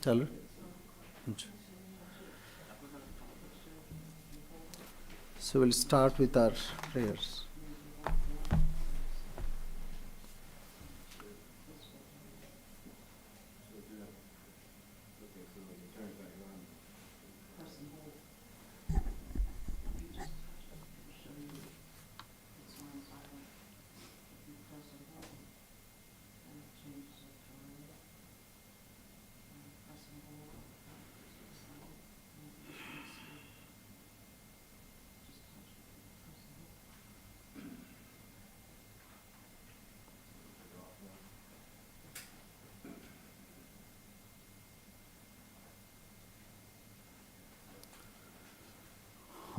चलो. So we'll start with our prayers.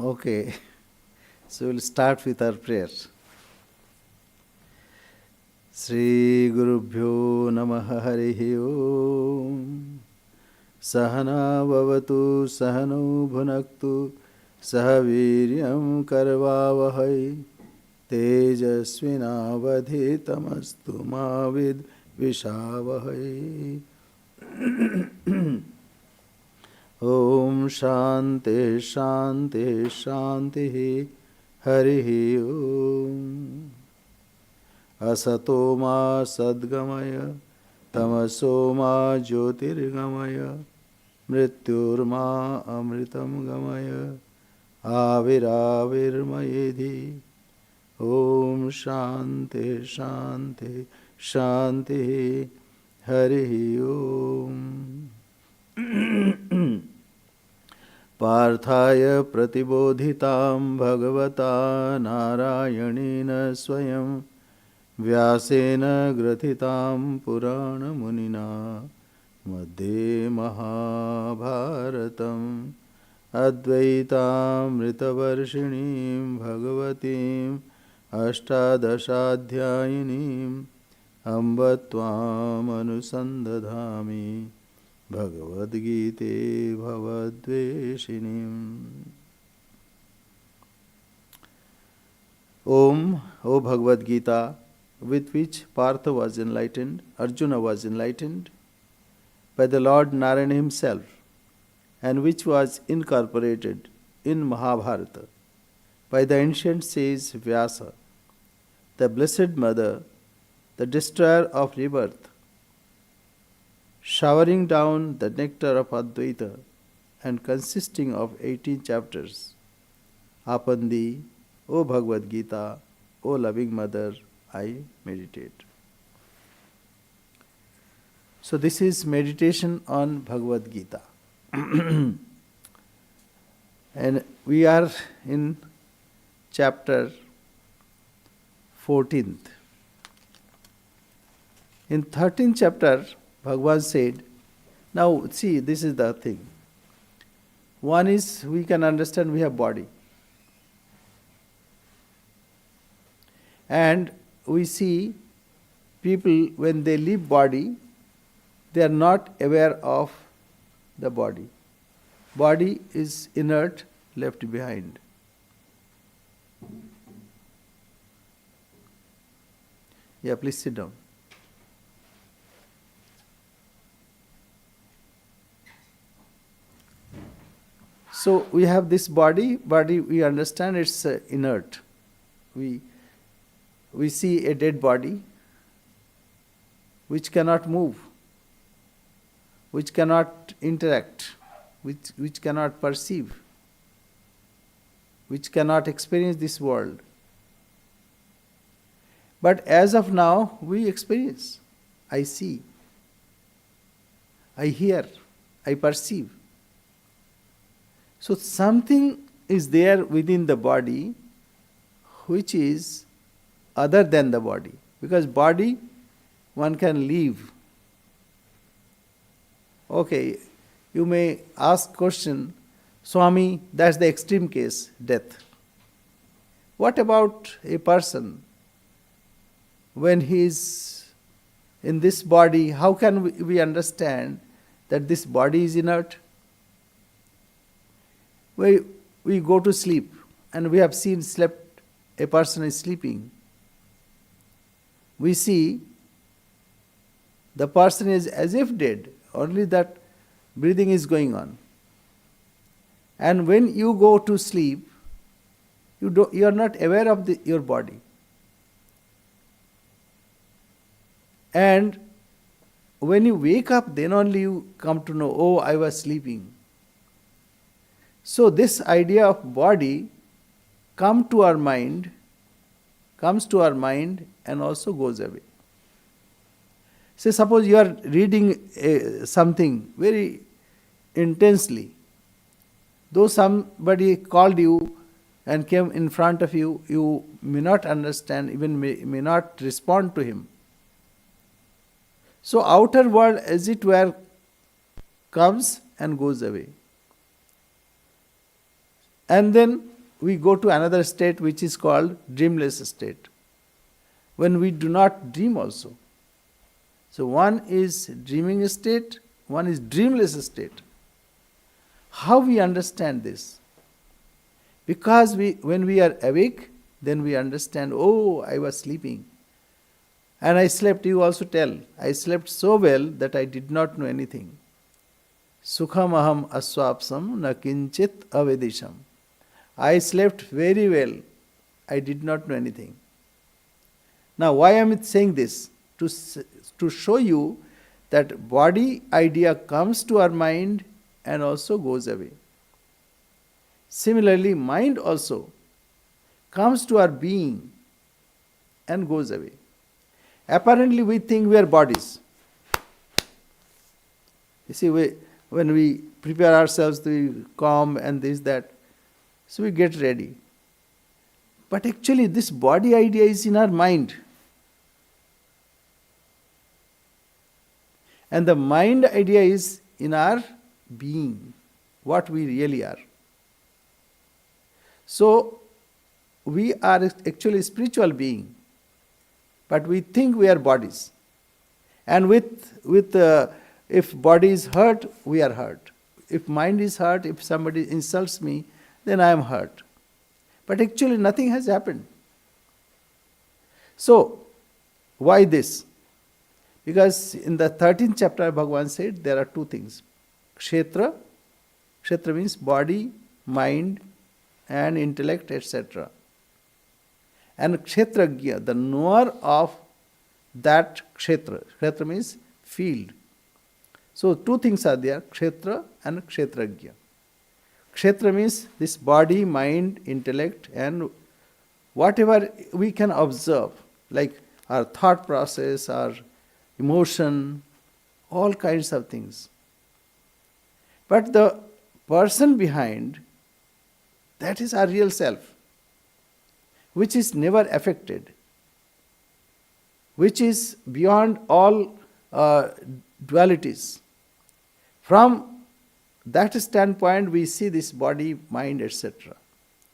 Okay, so we'll start with our prayer. Sri Gurubhyo Namaha Harihi Om. Sahana Bhavatu Sahano Bhunaktu Sahaviryam Karvavahai Tejasvinavadhitamastu Mavid Vishavahai. Om Shanti Shanti Shanti Harihi Om. Asato ma sadgamaya tamaso ma jyotirgamaya mrityurma amritam gamaya aviravirmayedhi. Om Shanti Shanti Shanti Harihi Om. Parthaya pratibodhitam bhagavata narayanena swayam vyasena gratitam purana munina madhe mahabharatam advaitamritavarshinim bhagavatim ashtadashadhyayinim ambatvam anusandadhami Bhagavad Gita Bhavadveshinim. Om, O Bhagavad Gita, with which Partha was enlightened, Arjuna was enlightened by the Lord Narayana himself, and which was incorporated in Mahabharata by the ancient sage Vyasa, the Blessed Mother, the destroyer of rebirth, showering down the nectar of Advaita and consisting of 18 chapters. Upon thee, O Bhagavad Gita, O loving mother, I meditate. So this is meditation on Bhagavad Gita. And we are in chapter 14th. In 13th chapter, Bhagavan said, now see, this is the thing. One is, we can understand we have body. And we see people, when they leave body, they are not aware of the body. Body is inert, left behind. Yeah, please sit down. So we have this body we understand it's inert. We see a dead body which cannot move, which cannot interact, which cannot perceive, which cannot experience this world. But as of now, we experience. I see, I hear, I perceive. So something is there within the body which is other than the body. Because body, one can leave. Okay, you may ask question, Swami, that's the extreme case, death. What about a person when he is in this body? How can we understand that this body is inert? We go to sleep, and we have seen a person is sleeping. We see the person is as if dead, only that breathing is going on. And when you go to sleep, you are not aware of your body. And when you wake up, then only you come to know, oh, I was sleeping. So this idea of body comes to our mind and also goes away. Say suppose you are reading something very intensely. Though somebody called you and came in front of you, you may not understand, even may not respond to him. So outer world, as it were, comes and goes away. And then we go to another state which is called dreamless state, when we do not dream also. So one is dreaming state, one is dreamless state. How we understand this? Because when we are awake, then we understand, oh, I was sleeping. And I slept, you also tell, I slept so well that I did not know anything. Sukham aham aswapsam na kinchit avedisham. I slept very well. I did not know anything. Now, why am I saying this? To show you that body idea comes to our mind and also goes away. Similarly, mind also comes to our being and goes away. Apparently, we think we are bodies. You see, when we prepare ourselves to calm and this, that, so we get ready. But actually, this body idea is in our mind. And the mind idea is in our being, what we really are. So, we are actually spiritual being, but we think we are bodies. And if body is hurt, we are hurt. If mind is hurt, if somebody insults me, then I am hurt. But actually nothing has happened. So, why this? Because in the 13th chapter, Bhagavan said there are two things. Kshetra means body, mind, and intellect, etc. And kshetragya, the knower of that kshetra. Kshetra means field. So two things are there, kshetra and kshetragya. Kshetra means this body, mind, intellect, and whatever we can observe, like our thought process, our emotion, all kinds of things. But the person behind, that is our real self, which is never affected, which is beyond all dualities. From that standpoint, we see this body, mind, etc.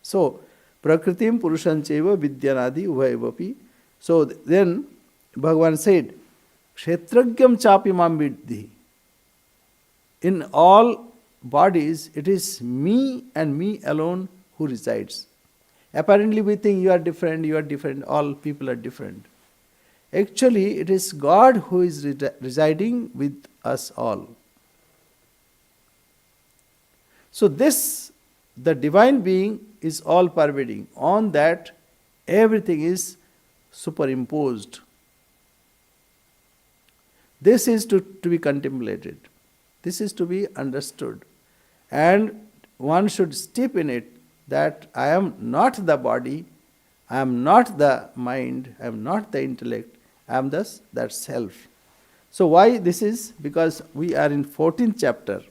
So, prakritim purushancheva vidyanadi uvayavapi. So then Bhagavan said, kshetragyam chapi mam vidhi. In all bodies, it is me and me alone who resides. Apparently we think you are different, all people are different. Actually, it is God who is residing with us all. So this, the divine being is all pervading. On that, everything is superimposed. This is to be contemplated. This is to be understood. And one should step in it that I am not the body, I am not the mind, I am not the intellect, I am thus that self. So why this is? Because we are in 14th chapter.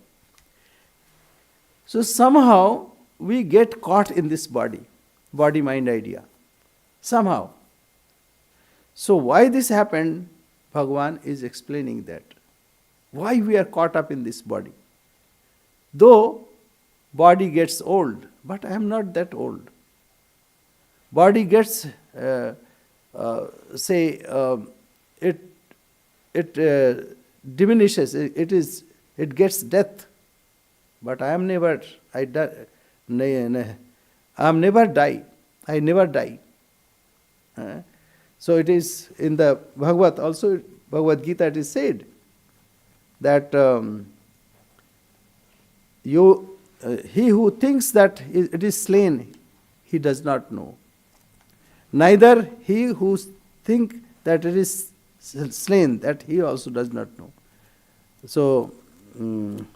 So somehow we get caught in this body-mind idea. Somehow. So why this happened? Bhagavan is explaining that. Why we are caught up in this body. Though body gets old, but I am not that old. Body gets, it diminishes, it gets death. But I am never, I am never die. I never die. So it is in the Bhagavad also, Bhagavad Gita it is said that he who thinks that it is slain, he does not know. Neither he who think that it is slain, that he also does not know. So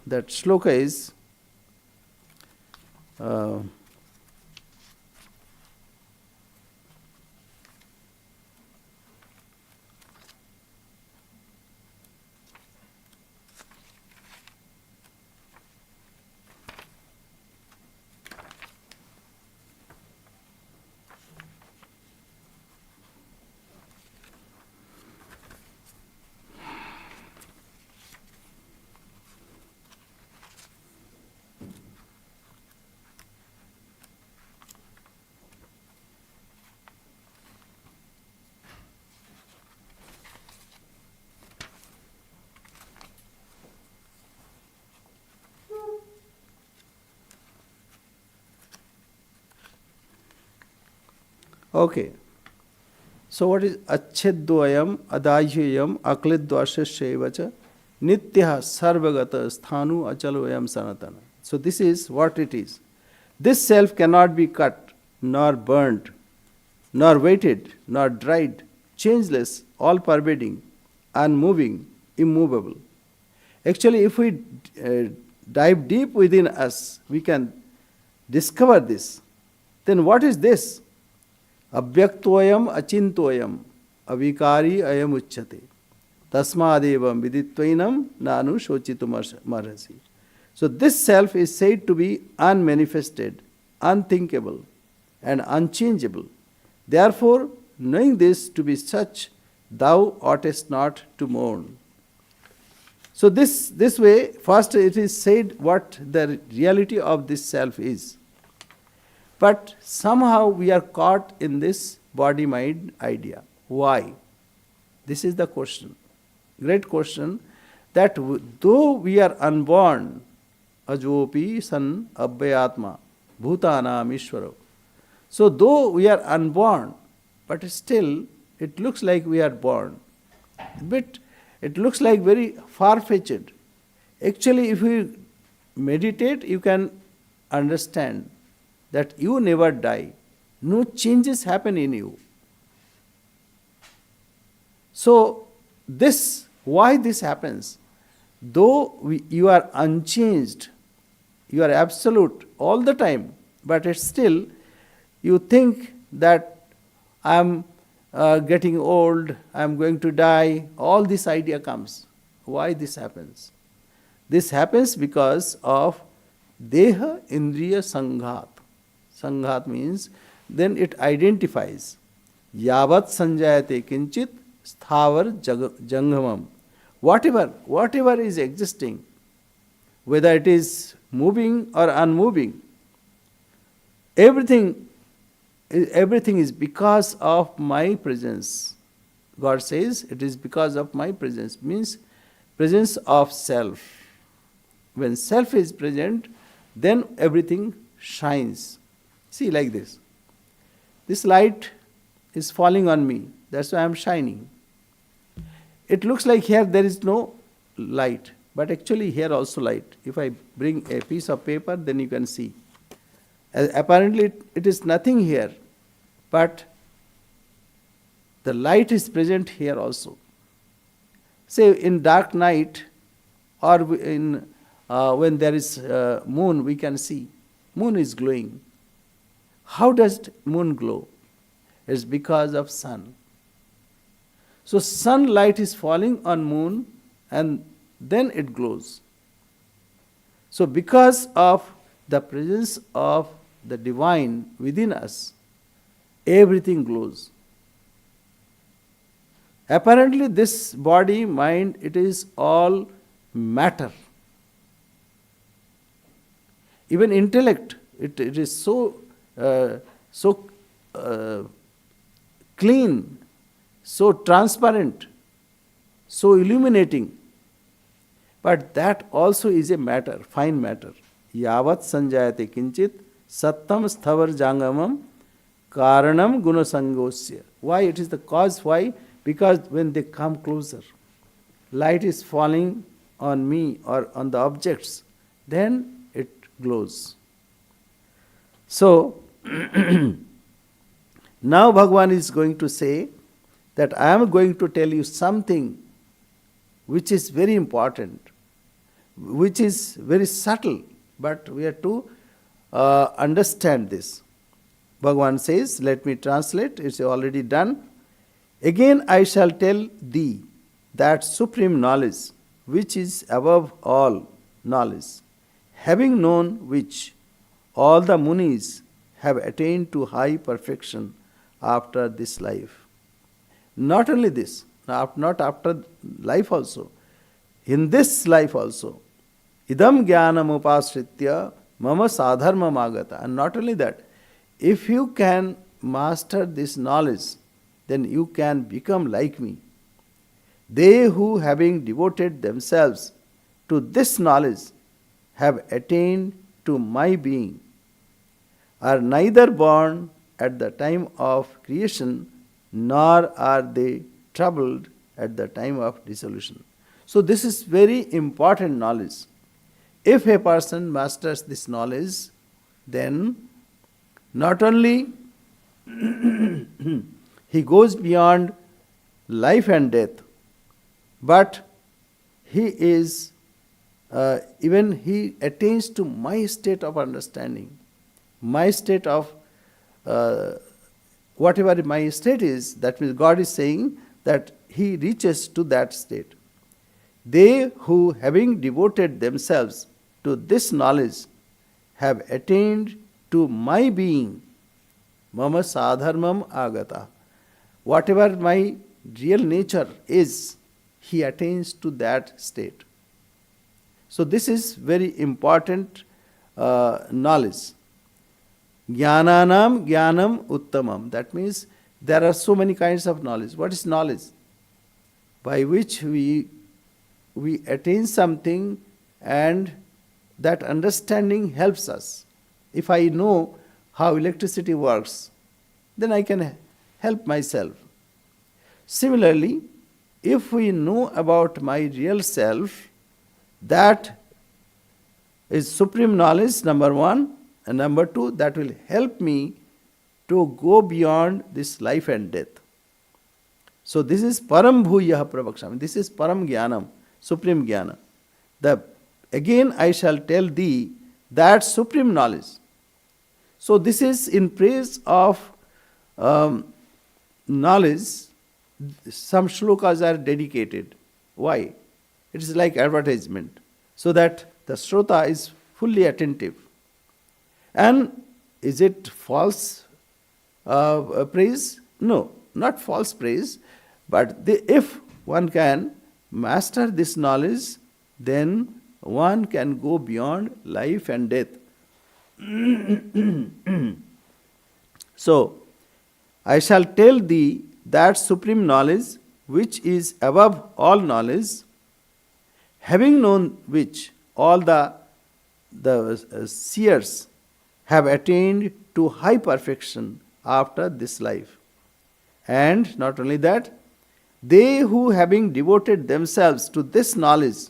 that shloka is okay. So what is achedvayam adayam aklidvashasyevacha nityah sarvagata sthanu achaloyam sanatana. So this is what it is. This self cannot be cut, nor burnt, nor weighted, nor dried, changeless, all pervading, unmoving, immovable. Actually, if we dive deep within us, we can discover this. Then what is this? Abhyaktoyam achintoyam avikari ayam uchyate tasmadevam viditvainam nanu shochitum marhasi. So this self is said to be unmanifested, unthinkable, and unchangeable. Therefore, knowing this to be such, thou oughtest not to mourn. So this way, first it is said what the reality of this self is. But somehow we are caught in this body-mind idea. Why? This is the question. Great question. That though we are unborn, ajopi san abhyatma bhutanam ishvaro. So though we are unborn, but still it looks like we are born. But it looks like very far-fetched. Actually, if you meditate, you can understand that you never die. No changes happen in you. So why this happens? Though you are unchanged, you are absolute all the time, but it's still you think that I am getting old, I am going to die, all this idea comes. Why this happens? This happens because of deha indriya sanghat. Sanghat means then it identifies yavat sanjayate kinchit sthavar jangamam. Whatever is existing, whether it is moving or unmoving, everything is because of my presence. God says it is because of my presence, means presence of self. When self is present, then everything shines. See, like this. This light is falling on me. That's why I am shining. It looks like here there is no light, but actually here also light. If I bring a piece of paper, then you can see. Apparently it is nothing here, but the light is present here also. Say in dark night or when there is moon, we can see. Moon is glowing. How does moon glow? It's because of sun. So sunlight is falling on moon and then it glows. So because of the presence of the divine within us, everything glows. Apparently this body, mind, it is all matter. Even intellect, it is so clean, so transparent, so illuminating. But that also is a matter, fine matter. Yavat sanjayate kinchit sattam sthavar jangamam karanam gunasangosya. Why? It is the cause. Why? Because when they come closer, light is falling on me or on the objects, then it glows. So, now Bhagavan is going to say that I am going to tell you something which is very important, which is very subtle, but we have to understand this. Bhagavan says, let me translate, it's already done. Again I shall tell thee that supreme knowledge, which is above all knowledge, having known which all the munis have attained to high perfection after this life. Not only this, not after life also, in this life also. Idam jnanam upasritya mama sadharma agata. And not only that, if you can master this knowledge, then you can become like me. They who, having devoted themselves to this knowledge, have attained to my being, are neither born at the time of creation, nor are they troubled at the time of dissolution. So this is very important knowledge. If a person masters this knowledge, then not only he goes beyond life and death, but he is even he attains to my state of understanding, my state of whatever my state is. That means God is saying that he reaches to that state. They who, having devoted themselves to this knowledge, have attained to my being, mama sadharmam agata. Whatever my real nature is, he attains to that state. So this is very important knowledge. Jnananam jnanam uttamam. That means there are so many kinds of knowledge. What is knowledge? By which we attain something, and that understanding helps us. If I know how electricity works, then I can help myself. Similarly, if we know about my real self, that is supreme knowledge, number one, and number two, that will help me to go beyond this life and death. So this is param bhuyah pravakshami. This is param jnanam, supreme jnana. Again I shall tell thee that supreme knowledge. So this is in praise of knowledge. Some shlokas are dedicated. Why? It is like advertisement, so that the Shrota is fully attentive. And is it false praise? No, not false praise. But if one can master this knowledge, then one can go beyond life and death. So, I shall tell thee that supreme knowledge, which is above all knowledge, having known which all the seers have attained to high perfection after this life. And not only that, they who, having devoted themselves to this knowledge,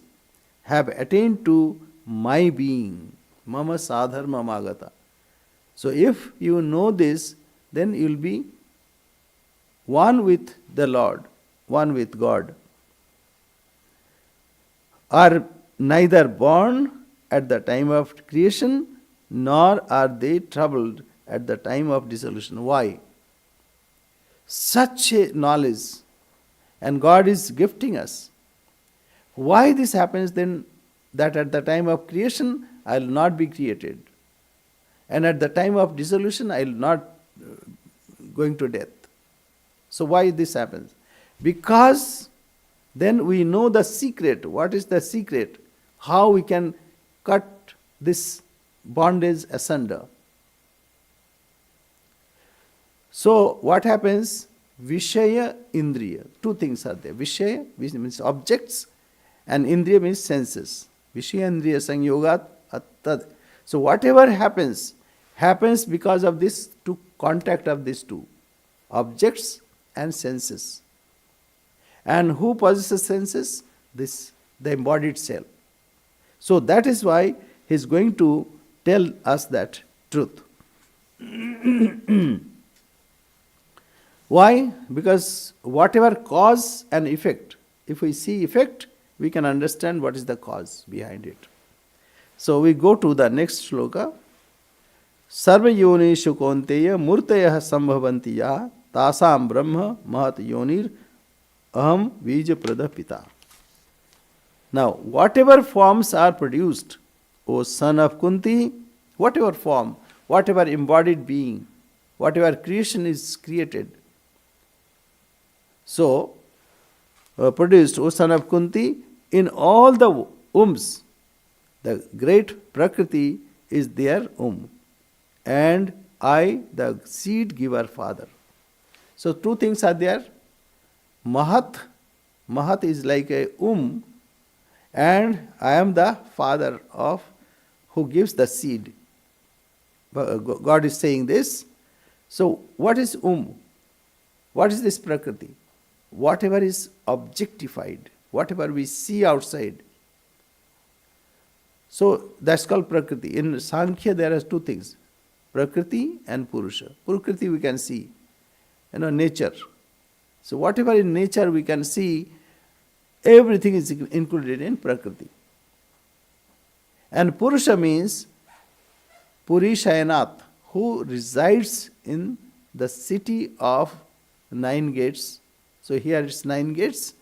have attained to my being, mama sadharma agata. So if you know this, then you will be one with the Lord, one with God. Are neither born at the time of creation, nor are they troubled at the time of dissolution. Why? Such a knowledge, and God is gifting us. Why this happens then, that at the time of creation I will not be created, and at the time of dissolution I will not going to death. So why this happens? Because then we know the secret. What is the secret? How we can cut this bondage asunder. So what happens? Vishaya, Indriya. Two things are there. Vishaya, which means objects, and Indriya means senses. Vishaya, Indriya, Sangyogat, Attad. So whatever happens because of this two contact of these two, objects and senses. And who possesses senses? The embodied self. So that is why he is going to tell us that truth. Why? Because whatever cause and effect, if we see effect, we can understand what is the cause behind it. So we go to the next shloka. Sarva yonishu konteya murtayah sambhavanti ya tasam brahma mahat yonir aham vija prada pita. Now, whatever forms are produced, O son of Kunti, whatever form, whatever embodied being, whatever creation is created, so produced, O son of Kunti, in all the wombs, the great Prakriti is their womb, and I, the seed giver father. So two things are there. Mahat, Mahat is like a womb, and I am the father of who gives the seed. God is saying this. So what is womb? What is this Prakriti? Whatever is objectified, whatever we see outside. So that's called Prakriti. In Sankhya there are two things, Prakriti and Purusha. Prakriti we can see, nature. So whatever in nature we can see, everything is included in Prakriti. And Purusha means Purishayanat, who resides in the city of 9 gates. So here it's 9 gates.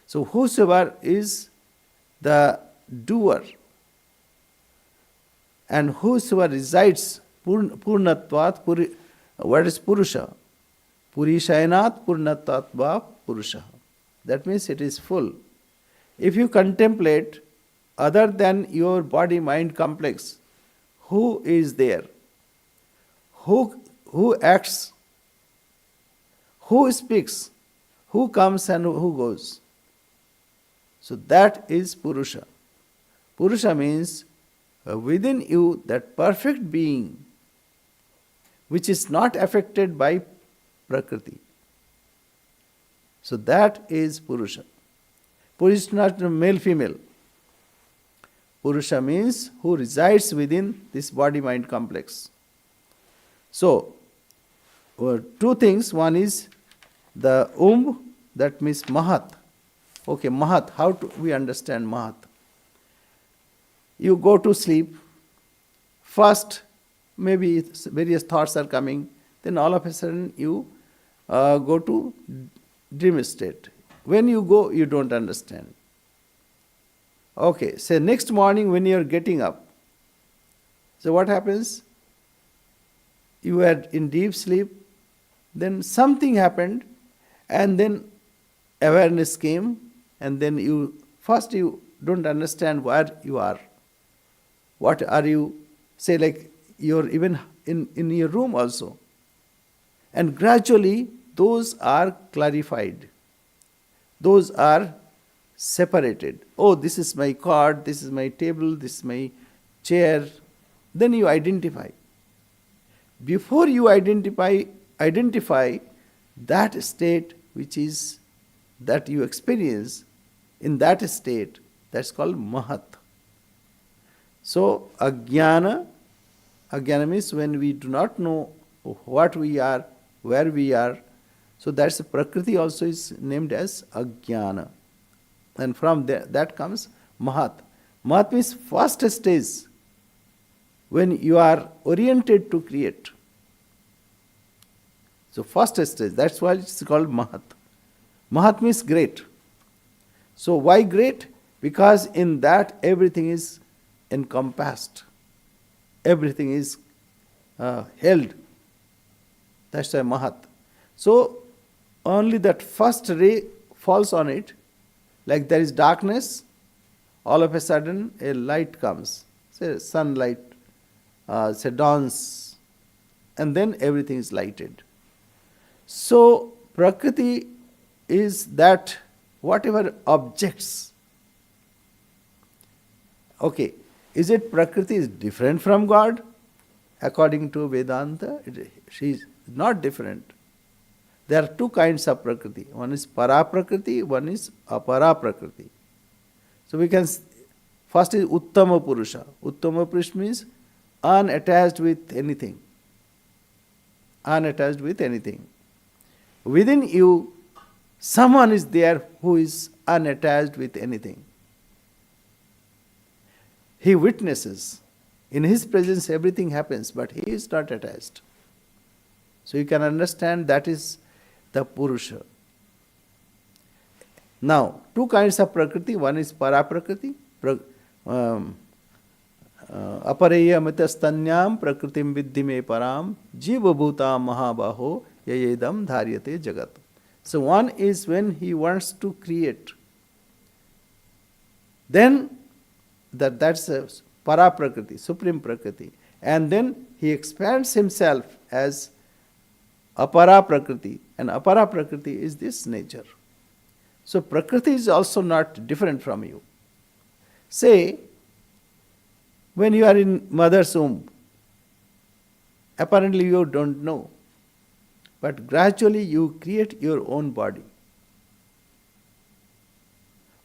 So whosoever is the doer and whosoever resides, Purnatvat, what is Purusha? Purishayanat Purnatvatva Purusha. That means it is full. If you contemplate other than your body-mind complex, who is there? Who acts? Who speaks? Who comes and who goes? So that is Purusha. Purusha means within you that perfect being which is not affected by Prakriti. So that is Purusha. Purusha is not male-female. Purusha means who resides within this body-mind complex. So, two things. One is the that means Mahat. Okay, Mahat. How do we understand Mahat? You go to sleep. First, maybe various thoughts are coming. Then all of a sudden you go to dream state. When you go, you don't understand. Okay, say next morning when you are getting up. So what happens? You were in deep sleep, then something happened, and then awareness came, and then you don't understand where you are. What are you? Say like you're even in your room also. And gradually those are clarified. Those are separated. Oh, this is my cot, this is my table, this is my chair. Then you identify. Before you identify that state which is that you experience, in that state, that's called Mahat. So Ajnana means when we do not know what we are, where we are. So that's Prakriti also is named as Ajnana. And from there, that comes Mahat. Mahat means first stage when you are oriented to create. So first stage, that's why it's called Mahat. Mahat means great. So why great? Because in that everything is encompassed. Everything is held. That's why Mahat. So only that first ray falls on it, like there is darkness, all of a sudden a light comes, say sunlight, say dawns, and then everything is lighted. So Prakriti is that whatever objects. Okay, is it Prakriti is different from God? According to Vedanta, she is not different. There are two kinds of Prakriti. One is Para Prakriti, one is Apara Prakriti. So we can, first is Uttama Purusha. Uttama Purusha means unattached with anything. Unattached with anything. Within you, someone is there who is unattached with anything. He witnesses. In his presence everything happens, but he is not attached. So you can understand that is the Purusha. Now, two kinds of Prakriti. One is Para-Prakriti. Apareya mitastanyam prakritim viddhi me param jiva bhutam mahabaho yayedam dharyate jagat. So one is when he wants to create. Then that's a Para-Prakriti, Supreme Prakriti. And then he expands himself as Apara-Prakriti. And Apara-Prakriti is this nature. So Prakriti is also not different from you. Say, when you are in mother's womb, apparently you don't know, but gradually you create your own body.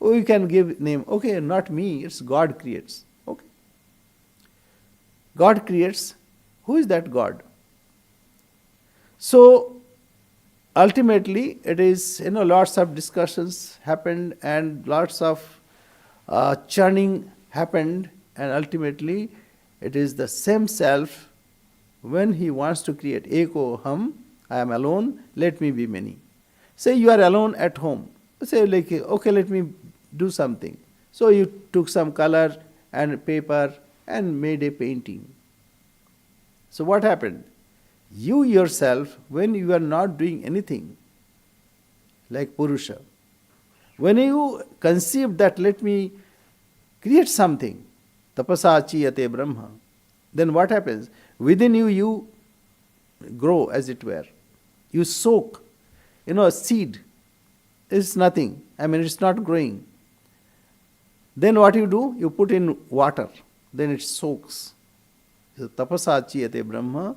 Oh, you can give name. Okay, not me, it's God creates. Okay. God creates. Who is that God? So, ultimately, it is, lots of discussions happened and lots of churning happened, and ultimately it is the same self when he wants to create. Eko ham, I am alone, let me be many. Say you are alone at home. Say like, okay, let me do something. So you took some color and paper and made a painting. So what happened? You yourself, when you are not doing anything, like Purusha, when you conceive that let me create something, tapasa chiyate brahma, then what happens? Within you, you grow, as it were. You soak. A seed is nothing. It's not growing. Then what you do? You put in water. Then it soaks. So, tapasa chiyate brahma.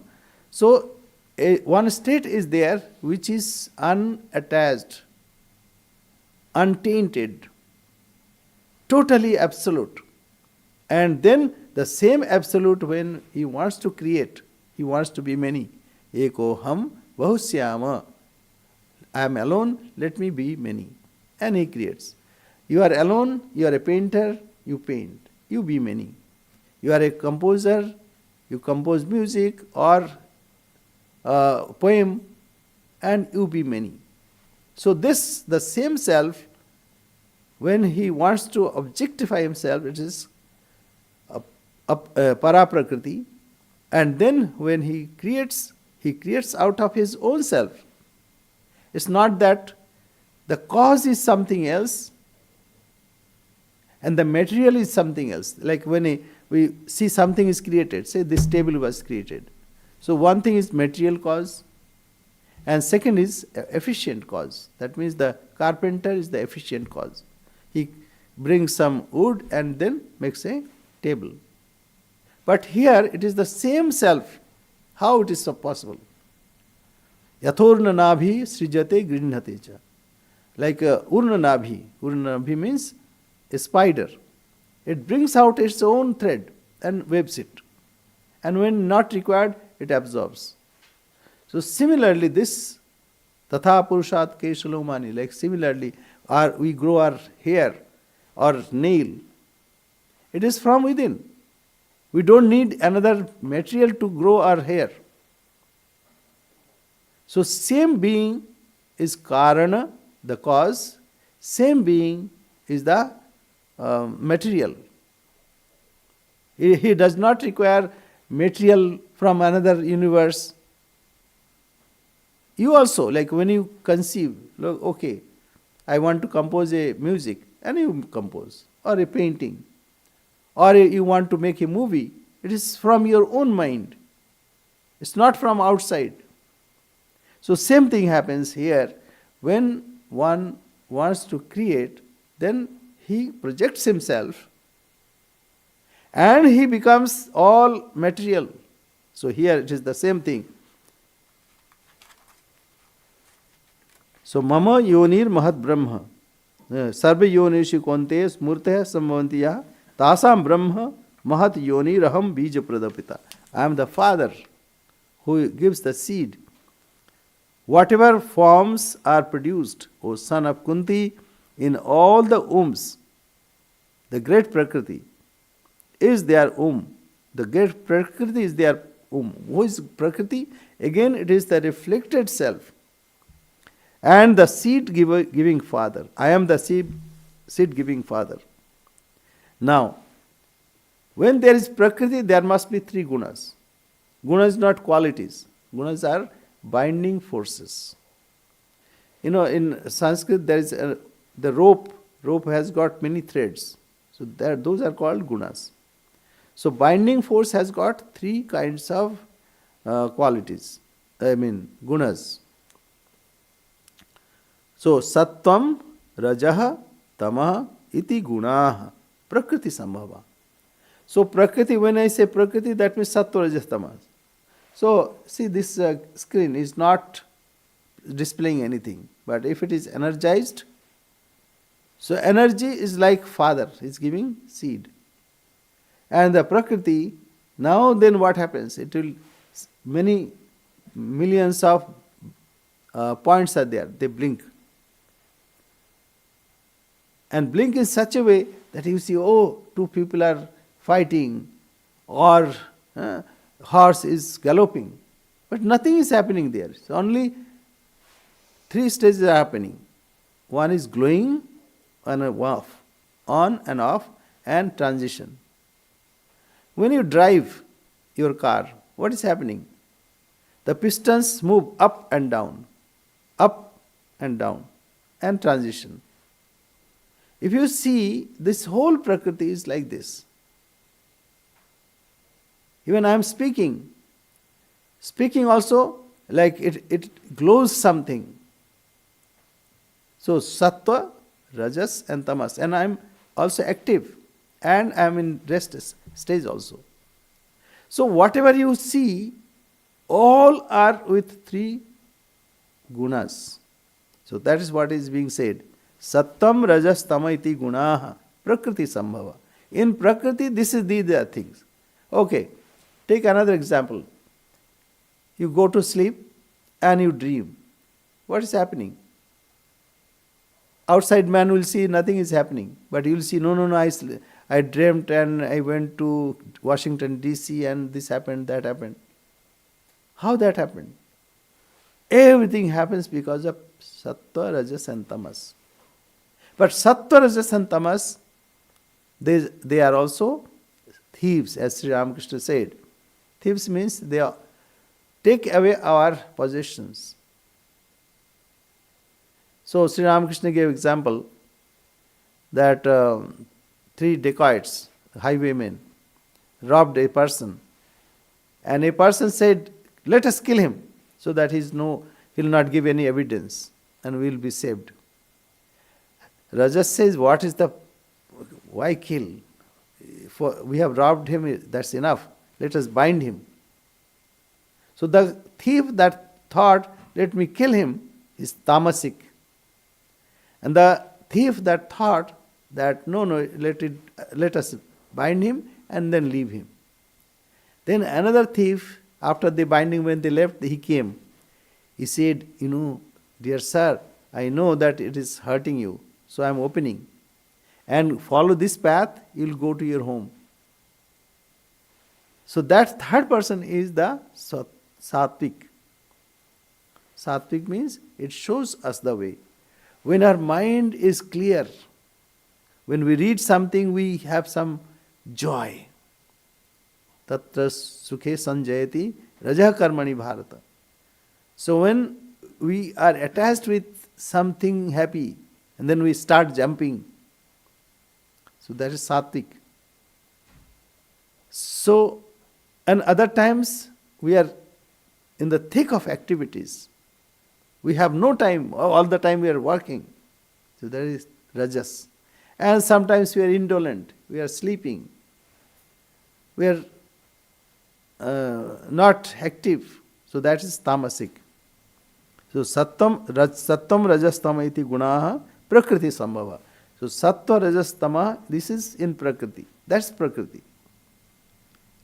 So, one state is there which is unattached, untainted, totally absolute. And then the same absolute, when he wants to create, he wants to be many. Eko ham bahusyama. I am alone, let me be many. And he creates. You are alone, you are a painter, you paint. You be many. You are a composer, you compose music or poem, and you be many. So this, the same self, when he wants to objectify himself, it is Para-Prakriti. And then when he creates out of his own self. It's not that the cause is something else and the material is something else. Like when we see something is created, say this table was created. So one thing is material cause and second is efficient cause. That means the carpenter is the efficient cause. He brings some wood and then makes a table. But here it is the same self. How it is so possible? Yathorna nabhi srijate grinhate cha. Like urna nabhi. Urna nabhi means a spider. It brings out its own thread and weaves it. And when not required, it absorbs. So similarly, this tatha purushat keshalomani, like similarly, we grow our hair or nail. It is from within. We don't need another material to grow our hair. So same being is Karana, the cause. Same being is the material. He does not require material from another universe. You also, like when you conceive, look, okay, I want to compose a music, and you compose, or a painting, or you want to make a movie. It is from your own mind. It's not from outside. So same thing happens here. When one wants to create, then he projects himself and he becomes all material. So here it is the same thing. So mama yonir mahat brahma sarva yonishu konte smurtah samvantiya tasam brahma Mahat yoni raham bija pradapita. I am the father who gives the seed. Whatever forms are produced, O son of Kunti, in all the wombs, the great Prakriti is their womb. The great Prakriti is their womb. Who is Prakriti? Again, it is the reflected self. And the seed giving father. I am the seed giving father. Now, when there is Prakriti, there must be three gunas. Gunas not qualities. Gunas are binding forces. In Sanskrit there is the rope. Rope has got many threads. So those are called gunas. So binding force has got three kinds of qualities. Gunas. So sattvam, rajaha, tamaha, iti gunaha, prakriti sambhava. So prakriti, when I say prakriti, that means sattva, rajas, tamas. So see, this screen is not displaying anything, but if it is energized, so energy is like father, is giving seed. And the prakriti, now then what happens? It will, many millions of points are there, they blink. And blink in such a way that you see, oh, two people are fighting, or horse is galloping. But nothing is happening there. So only three stages are happening. One is glowing, on and off, and transition. When you drive your car, what is happening? The pistons move up and down, and transition. If you see, this whole Prakriti is like this. Even I am speaking also, like it glows something. So sattva, rajas and tamas. And I am also active, and I am in rest stage also. So whatever you see, all are with three gunas. So that is what is being said. Sattam, rajas, tama iti gunaha, prakriti sambhava. In Prakriti, these are things. Okay, take another example. You go to sleep and you dream. What is happening? Outside man will see nothing is happening, but you will see, no, I dreamt and I went to Washington DC and this happened, that happened. How that happened? Everything happens because of sattva, rajas and tamas. But sattva, rajas and tamas, they are also thieves, as Sri Ramakrishna said. Thieves means they take away our possessions. So Sri Ramakrishna gave example that three dacoits, highwaymen, robbed a person. And a person said, let us kill him, so that he will not give any evidence and we will be saved. Rajas says, why kill? For we have robbed him, that's enough. Let us bind him. So the thief that thought, let me kill him, is tamasic. And the thief that thought that no, let us bind him and then leave him. Then another thief, after the binding, when they left, he came. He said, dear sir, I know that it is hurting you, so I am opening. And follow this path, you will go to your home. So that third person is the Sattvic. Sattvic means it shows us the way. When our mind is clear, when we read something, we have some joy. Tatra sukhe sanjayati raja karmani bharata. So when we are attached with something happy, and then we start jumping, so that is sattvic. So, and other times we are in the thick of activities. We have no time, all the time we are working. So that is rajas. And sometimes we are indolent, we are sleeping. We are not active. So that is tamasic. So sattam rajas tama iti gunaha prakriti sambhava. So sattva rajas tama, this is in Prakriti. That's Prakriti.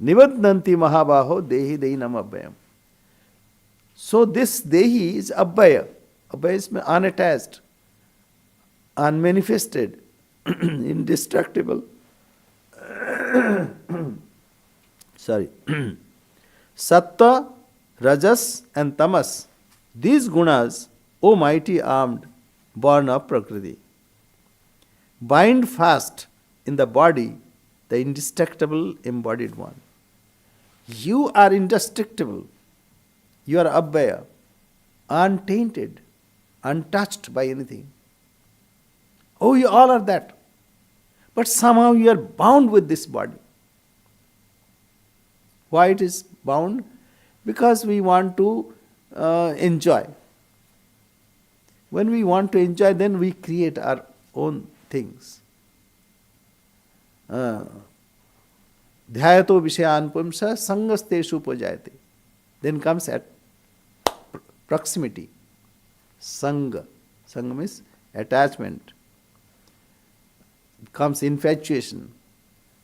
Nivadnanti Mahabaho Dehi Dehinam Abhayam. So this Dehi is Abhaya. Abhaya is unattached, unmanifested, indestructible. Sorry. Sattva, Rajas and Tamas. These gunas, O mighty armed, born of Prakriti, bind fast in the body the indestructible embodied one. You are indestructible. You are Abhaya, untainted, untouched by anything. Oh, you all are that. But somehow you are bound with this body. Why it is bound? Because we want to enjoy. When we want to enjoy, then we create our own things. Dhyayato Vishayan Pumsa Sangasteshu Pujayate. Then comes at proximity. Sangha. Sangha means attachment. Comes infatuation.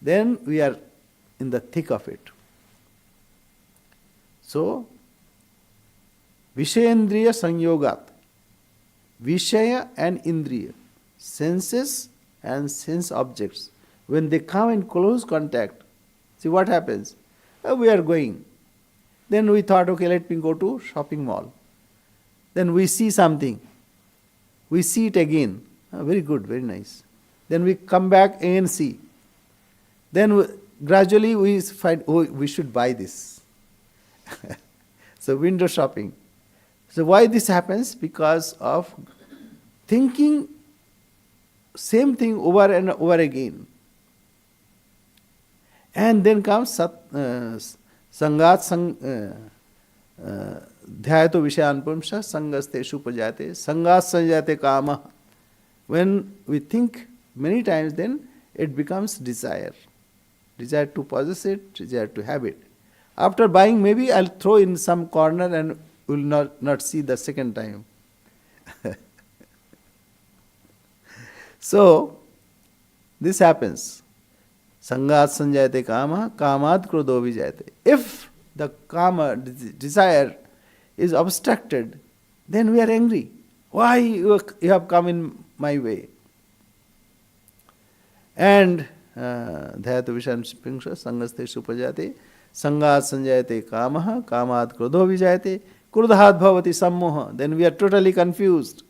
Then we are in the thick of it. So, Vishayendriya Sanyogat. Vishaya and Indriya. Senses and sense objects. When they come in close contact, see what happens? We are going. Then we thought, okay, let me go to shopping mall. Then we see something. We see it again. Very good, very nice. Then we come back and see. Then gradually we find, oh, we should buy this. So window shopping. So why this happens? Because of thinking same thing over and over again. And then comes Sangat Dhyayato Vishayan Pumsa Sangasteshu Pajate Sangat Sanjate Kama. When we think many times, then it becomes desire. Desire to possess it, desire to have it. After buying, maybe I'll throw in some corner and will not see the second time. So, this happens. Sangat sanjayate kama, kamad krodho vijayate. If the kama, desire, is obstructed, then we are angry. Why you have come in my way? And Dhyayato Vishayan Pumsa Sangasteshu Pajate Sangat sanjayate kamaha, kamad krodho vijayate, krodhat bhavati sammoha. Then we are totally confused.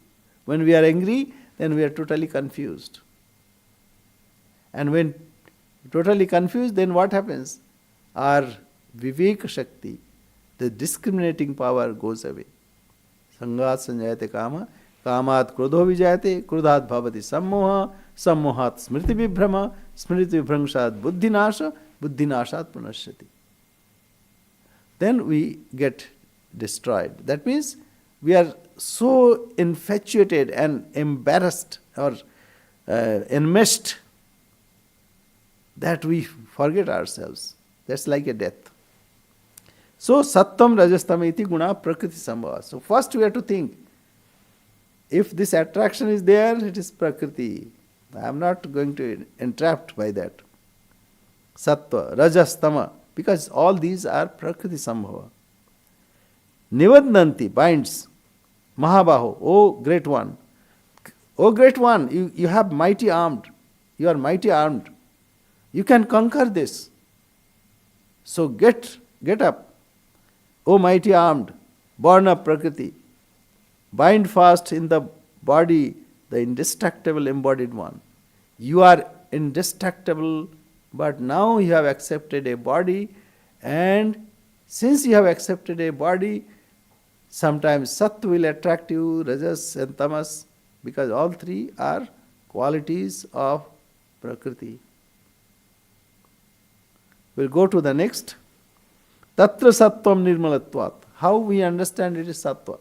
When we are angry, then we are totally confused. And when totally confused, then what happens? Our vivek shakti, the discriminating power, goes away. Sangat sanjayate kama, kamat krodho vijayate, krodhat bhavati sammoha, sammohat smriti vibhrama, smriti vibhrangshat buddhinasha, buddhinashat punashyati. Then we get destroyed. That means we are so infatuated and embarrassed or enmeshed that we forget ourselves. That's like a death. So, Sattvam Rajastam iti guna prakriti sambhava. So, first we have to think, if this attraction is there, it is prakriti. I am not going to be entrapped by that. Sattva, Rajastama, because all these are prakriti sambhava. Nivadnanti, binds. Mahabaho, oh great one. Oh great one, you have mighty armed. You are mighty armed. You can conquer this. So get up. O mighty armed, born of Prakriti, bind fast in the body the indestructible embodied one. You are indestructible, but now you have accepted a body, and since you have accepted a body, sometimes Sat will attract you, Rajas and Tamas, because all three are qualities of Prakriti. We'll go to the next. Tatra Sattvam Nirmalatvat. How we understand it is Sattva.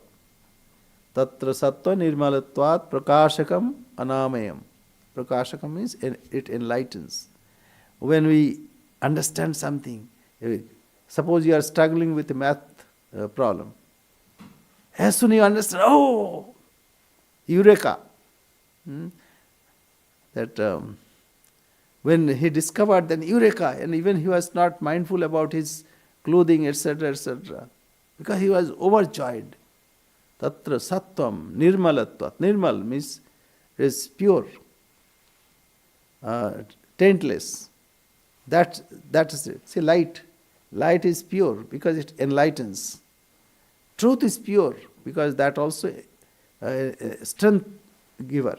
Tatra Sattva Nirmalatvat Prakashakam Anamayam. Prakashakam means it enlightens. When we understand something, suppose you are struggling with a math problem. As soon as you understand, oh, Eureka! That When he discovered, then Eureka, and even he was not mindful about his clothing, etc., etc., because he was overjoyed. Tatra sattvam nirmalatvat. Nirmal means is pure, taintless. That is it. See, light. Light is pure because it enlightens. Truth is pure because that also strength giver.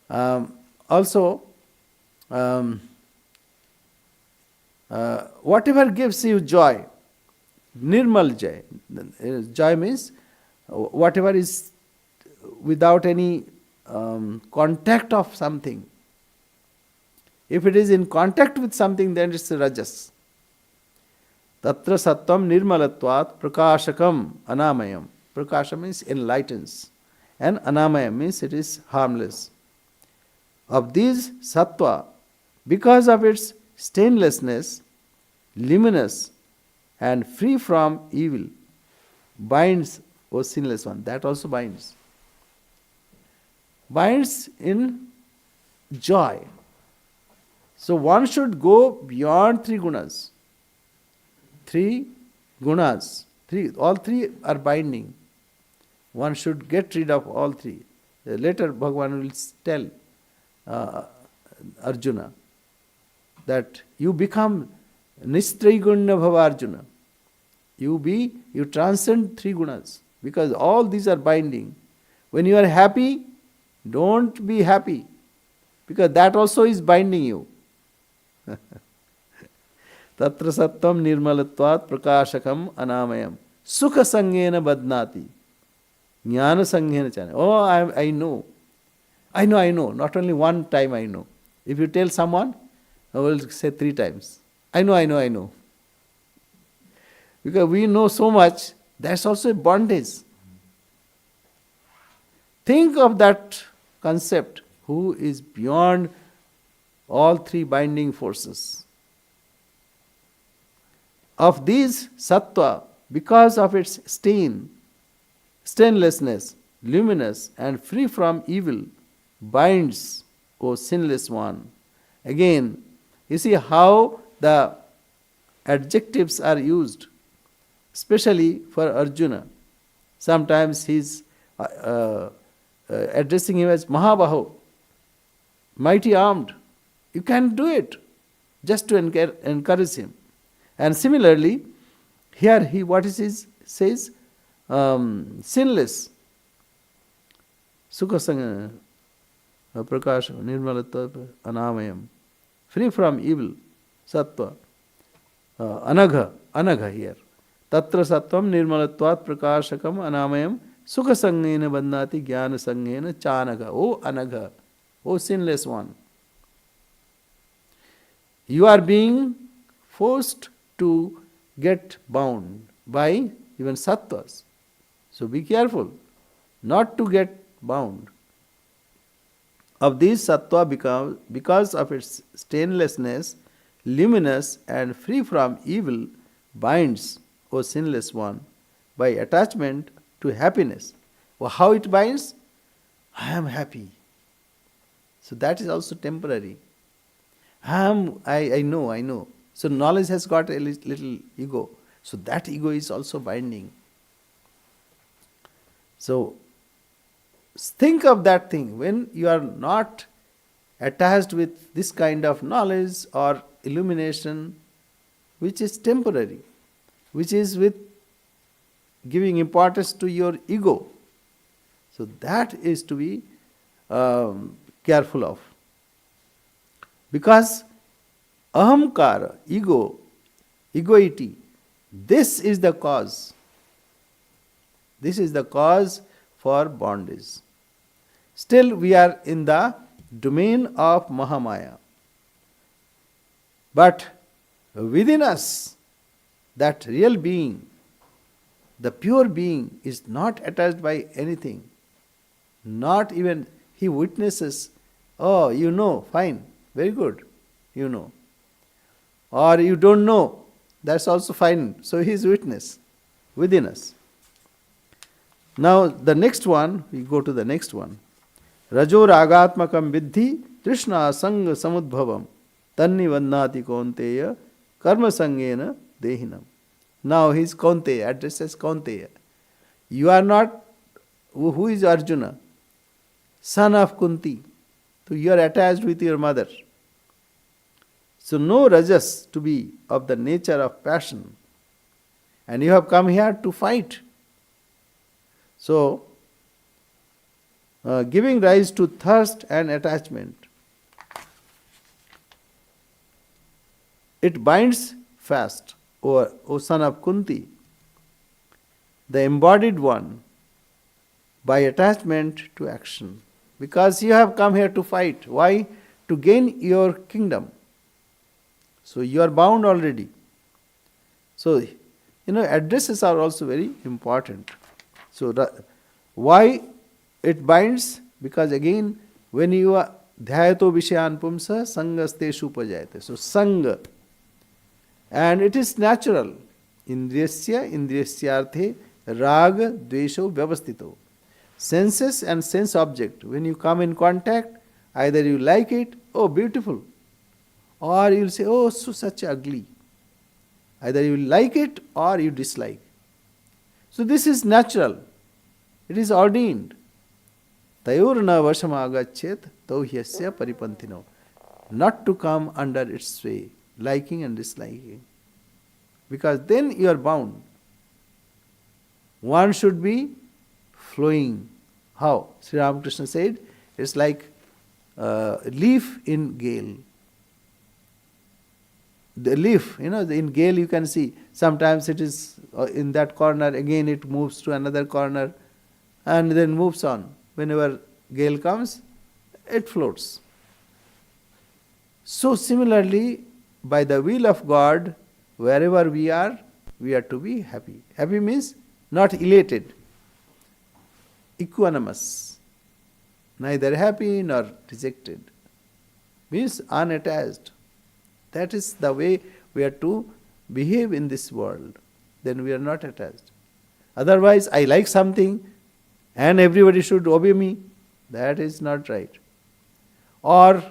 Also, whatever gives you joy, nirmal joy. Joy means whatever is without any contact of something. If it is in contact with something, then it's rajas. Tatra sattvam nirmalatvat prakashakam anamayam. Prakasha means enlightens, and anamayam means it is harmless. Of these, sattva, because of its stainlessness, luminous, and free from evil, binds, O sinless one. That also binds. Binds in joy. So one should go beyond three gunas. Three gunas. All three are binding. One should get rid of all three. Later Bhagavan will tell Arjuna that you become Nistrigunya Bhava Arjuna. You transcend three gunas because all these are binding. When you are happy, don't be happy because that also is binding you. Tatra sattvam nirmalatvat prakashakam anamayam sukha sanghena badnati jnana sanghena chana. Oh, I know. Not only one time I know. If you tell someone, I will say 3 times. I know. Because we know so much, that's also a bondage. Think of that concept, who is beyond all three binding forces. Of these, sattva, because of its stainlessness, luminous, and free from evil, binds, O sinless one. Again, you see how the adjectives are used, especially for Arjuna. Sometimes he is addressing him as Mahabaho, mighty armed. You can do it, just to encourage him. And similarly, here he says sinless. Sukha sangha prakasha nirmalatva anamayam. Free from evil. Sattva. Anagha here. Tatra sattvam nirmalatvat prakashakam anamayam sukha sanghena bandhati jnana sanghena chanagha. O anagha. O sinless one. You are being forced to get bound by even sattvas. So be careful not to get bound. Of these, sattva, because of its stainlessness, luminous, and free from evil, binds, O sinless one, by attachment to happiness. Well, how it binds? I am happy. So that is also temporary. I know. So knowledge has got a little ego. So that ego is also binding. So think of that thing. When you are not attached with this kind of knowledge or illumination, which is temporary, which is with giving importance to your ego. So that is to be careful of. Because ahamkara, egoity, this is the cause. This is the cause for bondage. Still we are in the domain of Mahamaya. But within us, that real being, the pure being, is not attached by anything. Not even he witnesses, oh, you know, fine, very good, you know. Or you don't know, that's also fine. So he is witness within us. Now the next one, we go to the next one. Rajo ragatmakam vidhi Trishna Sanga Samudbhavam Tanni Vandati Kaunteya Karma Sangena Dehinam. Now he is Kaunteya, addresses Kaunteya. You are not, who is Arjuna? Son of Kunti. So you are attached with your mother. So no rajas to be of the nature of passion. And you have come here to fight. So, giving rise to thirst and attachment. It binds fast, O son of Kunti, the embodied one, by attachment to action. Because you have come here to fight. Why? To gain your kingdom. So you are bound already. So, addresses are also very important. So, why it binds? Because again, when you are dhyayato vishayan pumsa sangasteshu upajayate. So, sanga. And it is natural. Indriyasya, indriyasyarthe, raga, dvesho, vyavastito. Senses and sense object, when you come in contact, either you like it, oh beautiful, or you will say, oh so such ugly. Either you like it or you dislike. So this is natural. It is ordained. Tayorna vashamagachet tauhyasya paripantino. Not to come under its sway, liking and disliking. Because then you are bound. One should be flowing. How? Sri Ramakrishna said, it's like leaf in gale. The leaf, in gale you can see, sometimes it is in that corner, again it moves to another corner and then moves on. Whenever gale comes, it floats. So similarly, by the will of God, wherever we are to be happy. Happy means not elated, equanimous, neither happy nor dejected, means unattached. That is the way we are to behave in this world. Then we are not attached. Otherwise, I like something and everybody should obey me. That is not right. Or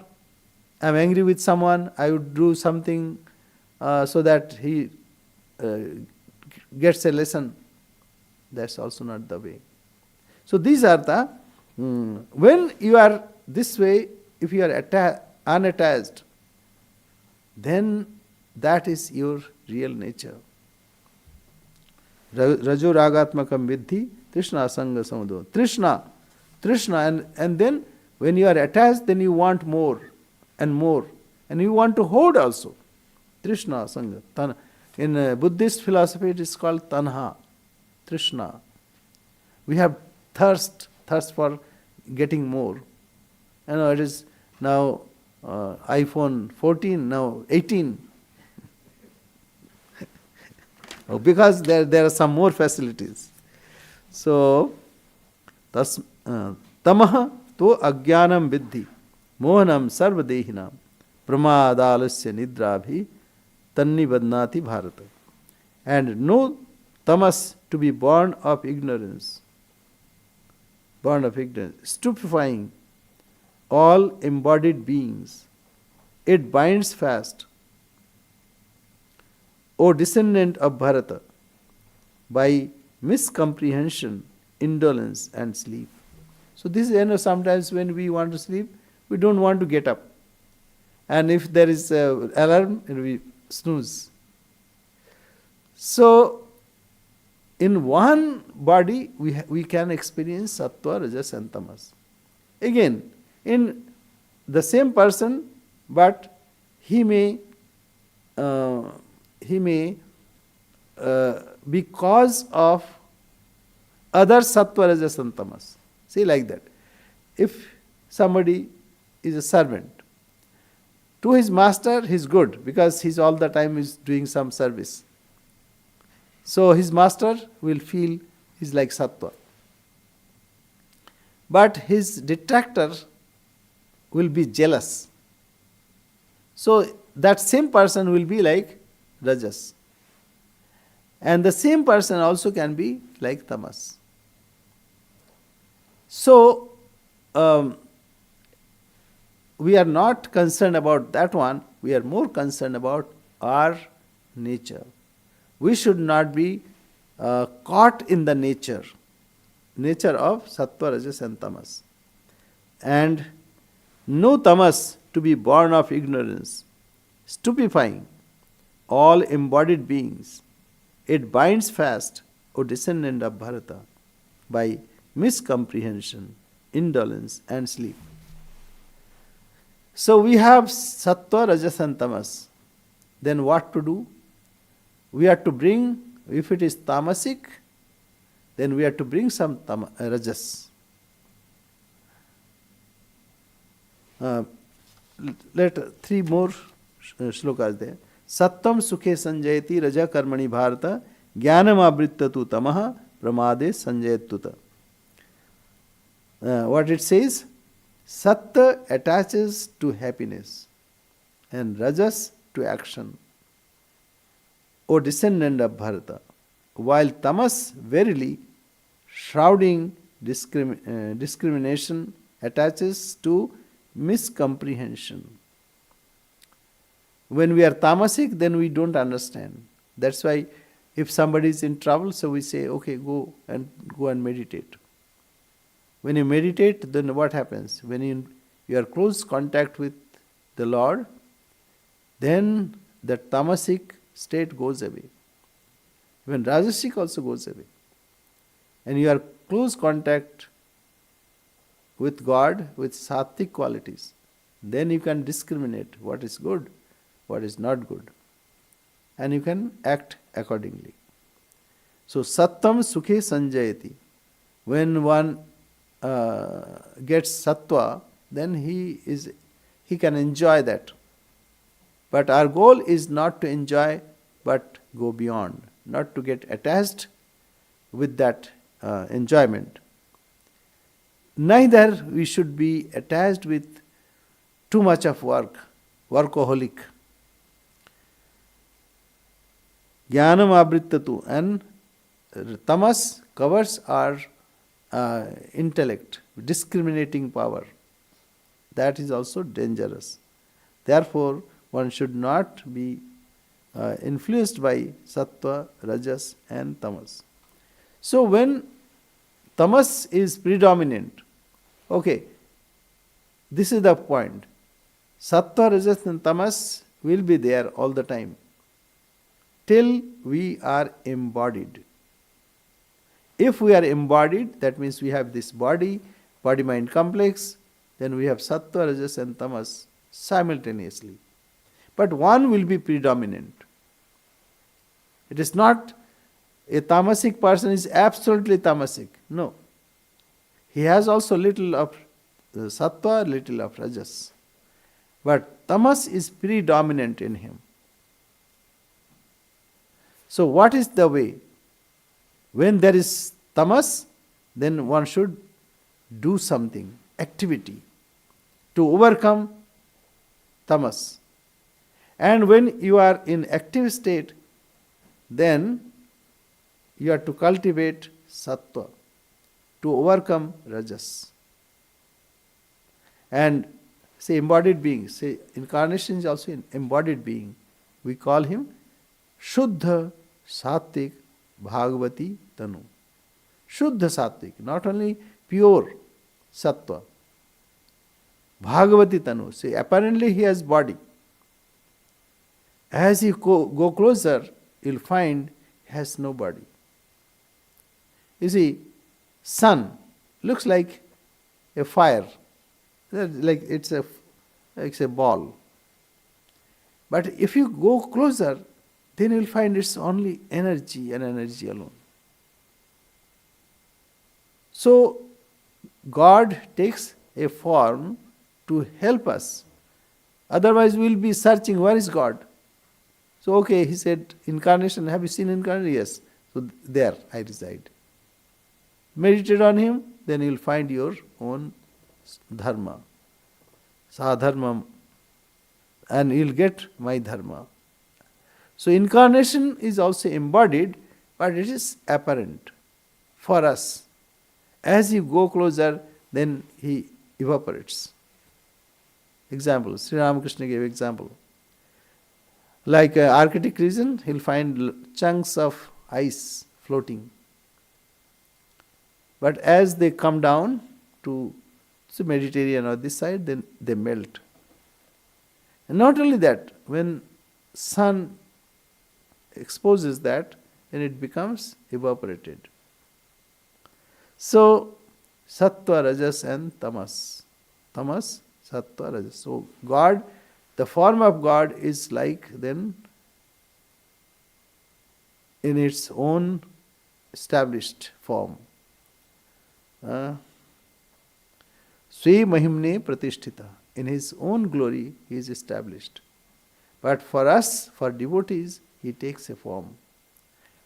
I am angry with someone, I would do something so that he gets a lesson. That's also not the way. So these are the, when you are this way, if you are unattached, then that is your real nature. Rajo ragatmakam vidhi, Trishna sanga samudo. Trishna, and then when you are attached, then you want more and more. And you want to hold also. Trishna sanga. In Buddhist philosophy it is called tanha. Trishna. We have thirst for getting more. It is now iPhone 14, now 18. Because there are some more facilities. So, tamaha to ajnanam vidhi mohanam sarvadehinam pramadalasya nidrabhi tanni vadnati bharata. And know tamas to be born of ignorance, stupefying all embodied beings. It binds fast, O descendant of Bharata, by miscomprehension, indolence and sleep. So this is, sometimes when we want to sleep, we don't want to get up. And if there is an alarm, we snooze. So, in one body, we can experience sattva, rajas and tamas. Again, in the same person, but he may be cause of other sattva, rajas and tamas. See, like that. If somebody is a servant, to his master he is good because he is all the time is doing some service. So his master will feel he is like sattva. But his detractor will be jealous. So that same person will be like rajas. And the same person also can be like tamas. So we are not concerned about that one, we are more concerned about our nature. We should not be caught in the nature of sattva, rajas and tamas. And know tamas to be born of ignorance, stupefying all embodied beings. It binds fast, O descendant of Bharata, by miscomprehension, indolence and sleep. So we have sattva, rajas and tamas. Then what to do? We have to bring, if it is tamasic, then we have to bring some rajas. Let three more shlokas there. Sattam sukhe sanjayati raja karmani bharata jnanam avritta tu tamaha pramade sanjayatuta. What it says? Satta attaches to happiness and rajas to action. O descendant of Bharata, while tamas verily shrouding discrimination attaches to miscomprehension. When we are tamasic, then we don't understand. That's why if somebody is in trouble, so we say, okay, go and meditate. When you meditate, then what happens? When you are close contact with the Lord, then the tamasic state goes away. Even rajasic also goes away. And you are close contact with God, with sattvic qualities. Then you can discriminate what is good, what is not good. And you can act accordingly. So sattam sukhe sanjayati. When one gets sattva, then he can enjoy that. But our goal is not to enjoy, but go beyond, not to get attached with that enjoyment. Neither we should be attached with too much of work, workaholic. Jnanam avrittatu, and tamas covers our intellect, discriminating power. That is also dangerous. Therefore, one should not be influenced by sattva, rajas and tamas. So when tamas is predominant, okay, this is the point. Sattva, rajas and tamas will be there all the time till we are embodied. If we are embodied, that means we have this body-mind complex, then we have sattva, rajas and tamas simultaneously. But one will be predominant. It is not a tamasic person is absolutely tamasic. No. He has also little of sattva, little of rajas. But tamas is predominant in him. So what is the way? When there is tamas, then one should do something, activity, to overcome tamas. And when you are in active state, then you have to cultivate sattva to overcome rajas. And say embodied being, say incarnation is also an embodied being. We call him Shuddha Sattvic Bhagavati Tanu. Shuddha Sattvic, not only pure sattva. Bhagavati Tanu, say apparently he has body. As you go closer, you'll find he has no body. You see, sun looks like a fire, like it's a ball. But if you go closer, then you'll find it's only energy and energy alone. So God takes a form to help us. Otherwise we'll be searching, where is God? So okay, he said, incarnation, have you seen incarnation? Yes. So there I reside. Meditate on him, then you'll find your own dharma, sadharma, and you'll get my dharma. So incarnation is also embodied, but it is apparent for us. As you go closer, then he evaporates. Example, Sri Ramakrishna gave example. Like Arctic region, he'll find chunks of ice floating. But as they come down to the Mediterranean or this side, then they melt. And not only that, when sun exposes that, then it becomes evaporated. So, sattva, rajas and tamas. Tamas, sattva, rajas. So, God, the form of God is like then in its own established form. Swe Mahimne Pratishtita. In His own glory, He is established. But for us, for devotees, He takes a form.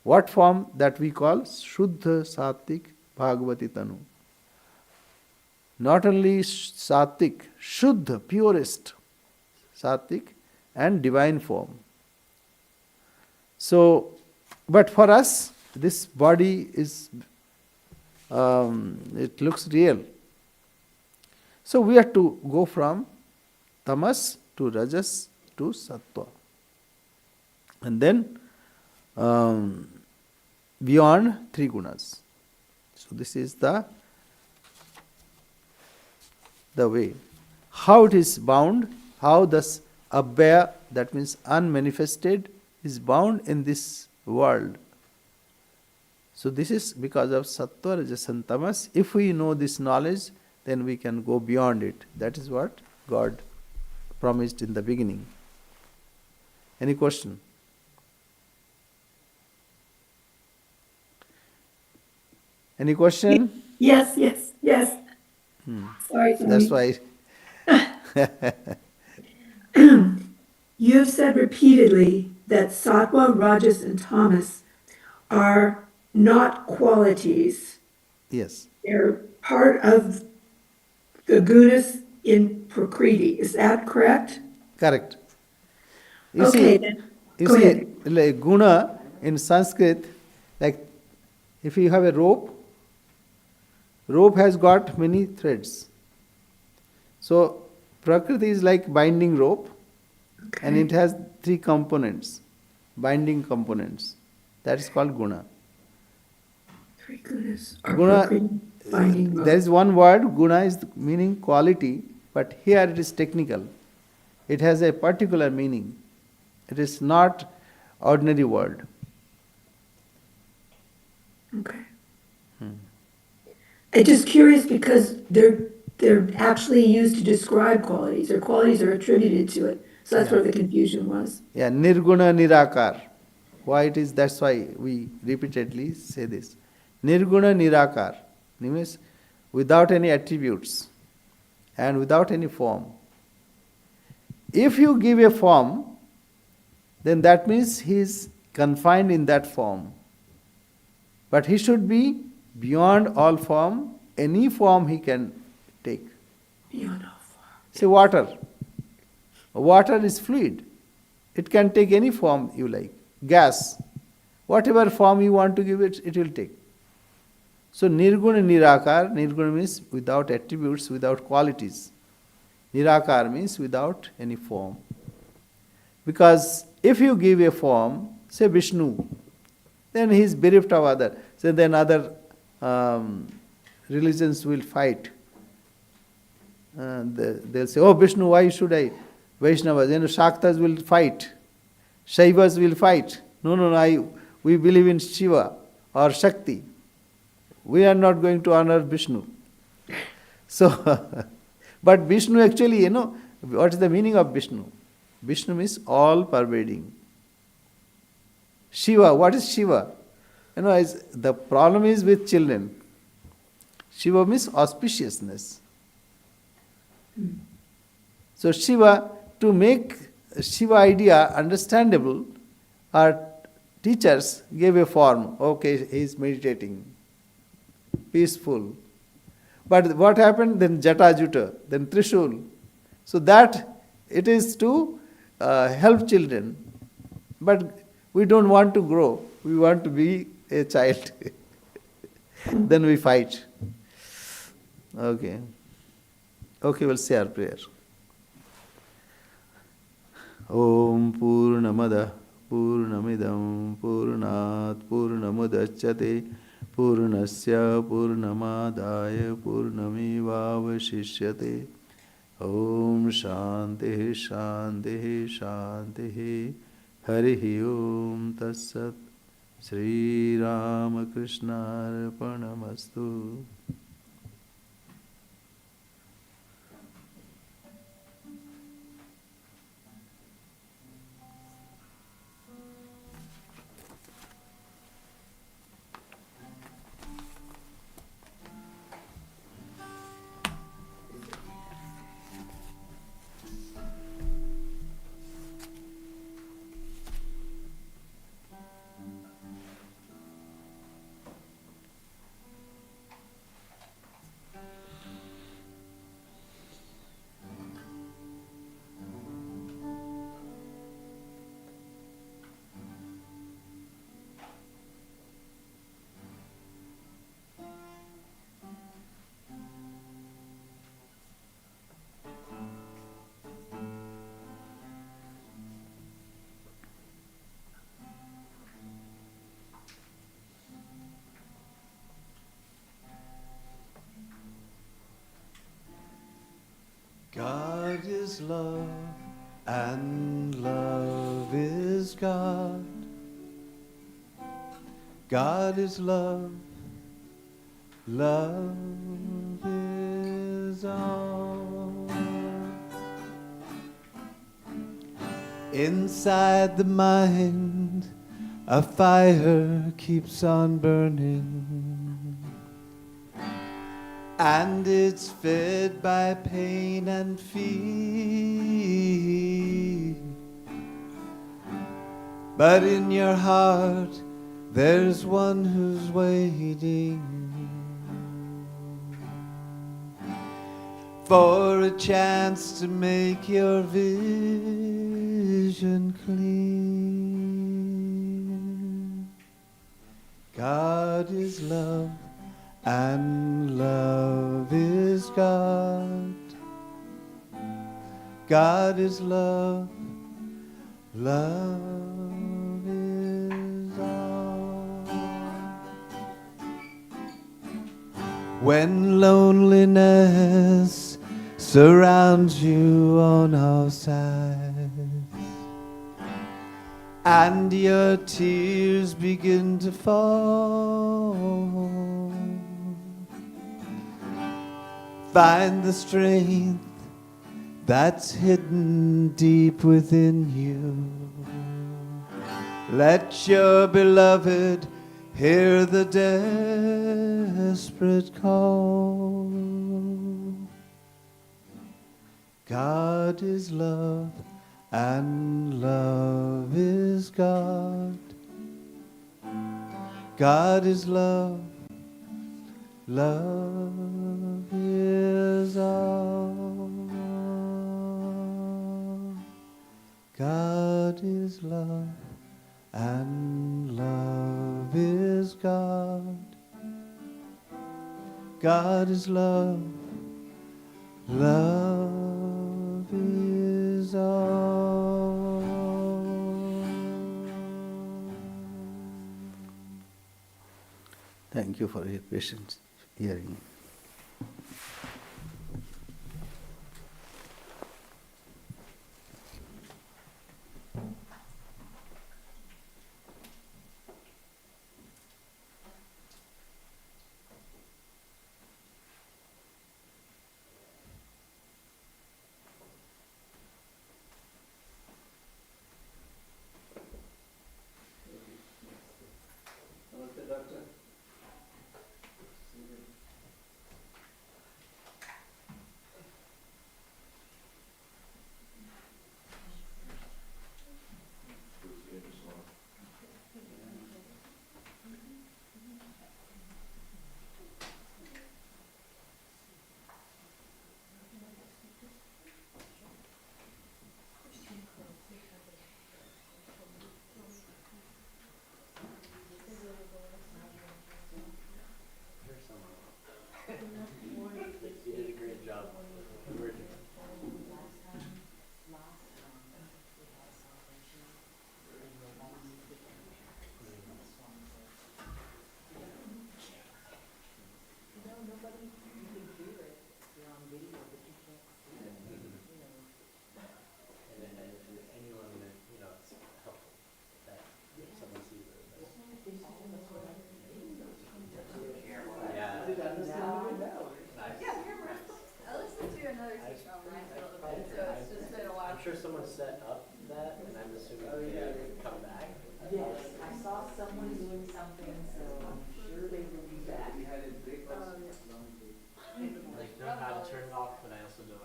What form? That we call Shuddha Sattvic Bhagavati Tanu. Not only Sattvic, Shuddha, purest Sattvic and divine form. So, but for us, this body is, it looks real. So we have to go from tamas to rajas to sattva. And then beyond three gunas. So this is the way. How it is bound, how this abhaya, that means unmanifested, is bound in this world. So this is because of sattva, rajas and tamas. If we know this knowledge, then we can go beyond it. That is what God promised in the beginning. Any question? Any question? Yes. Sorry, That's why. You've said repeatedly that sattva, rajas, and tamas are not qualities. Yes. They're part of the gunas in Prakriti. Is that correct? Correct. You Okay, see, then go ahead. like guna in Sanskrit, like if you have a rope has got many threads. So Prakriti is like binding rope, and it has three components, binding components. That is called guna. Three gunas are Guna, Prakriti binding rope. there is one word, guna is meaning quality, but here it is technical. It has a particular meaning. It is not ordinary word. Okay. I'm just curious because they're actually used to describe qualities, or qualities are attributed to it. So that's where the confusion was. Yeah, nirguna nirakar. Why it is, that's why we repeatedly say this. Nirguna nirakar means without any attributes and without any form. If you give a form, then that means he is confined in that form. But he should be beyond all form. Any form he can take. Beyond all form. Say water. Water is fluid. It can take any form you like. Gas. Whatever form you want to give it, it will take. So nirguna nirakar, nirguna means without attributes, without qualities. Nirakar means without any form. Because if you give a form, say Vishnu, then he is bereft of other. So then other religions will fight. They'll say, oh Vishnu, why should I? Vaishnavas, Shaktas will fight. Shaivas will fight. No, we believe in Shiva or Shakti. We are not going to honor Vishnu. So, but Vishnu actually, what is the meaning of Vishnu? Vishnu means all pervading. Shiva, what is Shiva? The problem is with children. Shiva means auspiciousness. So Shiva, to make Shiva idea understandable, our teachers gave a form. Okay, he is meditating, peaceful. But what happened? Then Jata Juta, then Trishul. So that it is to help children. But we don't want to grow. We want to be a child. Then we fight. Okay, we'll say our prayer. Om Purnamada Purnamidam Purnat Purnamudachyate Purnasya Purnamadaya Purnamevavashishyate. Om Shanti Shanti Shanti. Harihi Om Tatsat. Sri Ramakrishna Arpanamastu. God is love, and love is God. God is love, love is all. Inside the mind, a fire keeps on burning, and it's fed by pain and fear. But in your heart, there's one who's waiting for a chance to make your vision clear. God is love, and love is God. God is love, love is all. When loneliness surrounds you on all sides, and your tears begin to fall, find the strength that's hidden deep within you. Let your beloved hear the desperate call. God is love, and love is God. God is love, love is all. God is love, and love is God. God is love, love is all. Thank you for your patience hearing. sure someone set up that, and I'm assuming they would come back. Yes, I saw someone doing something, so I'm sure they will be back. Like, know how to turn it off, but I also don't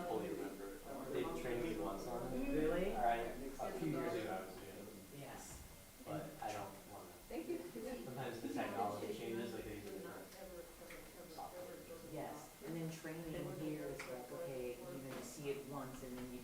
fully remember. They trained me once on it. Really? Alright, a few years ago I was doing it, Yes. but I don't want to. Sometimes the technology changes, like they use different software. Yes, and then training here is replicate, you're gonna see it once and then you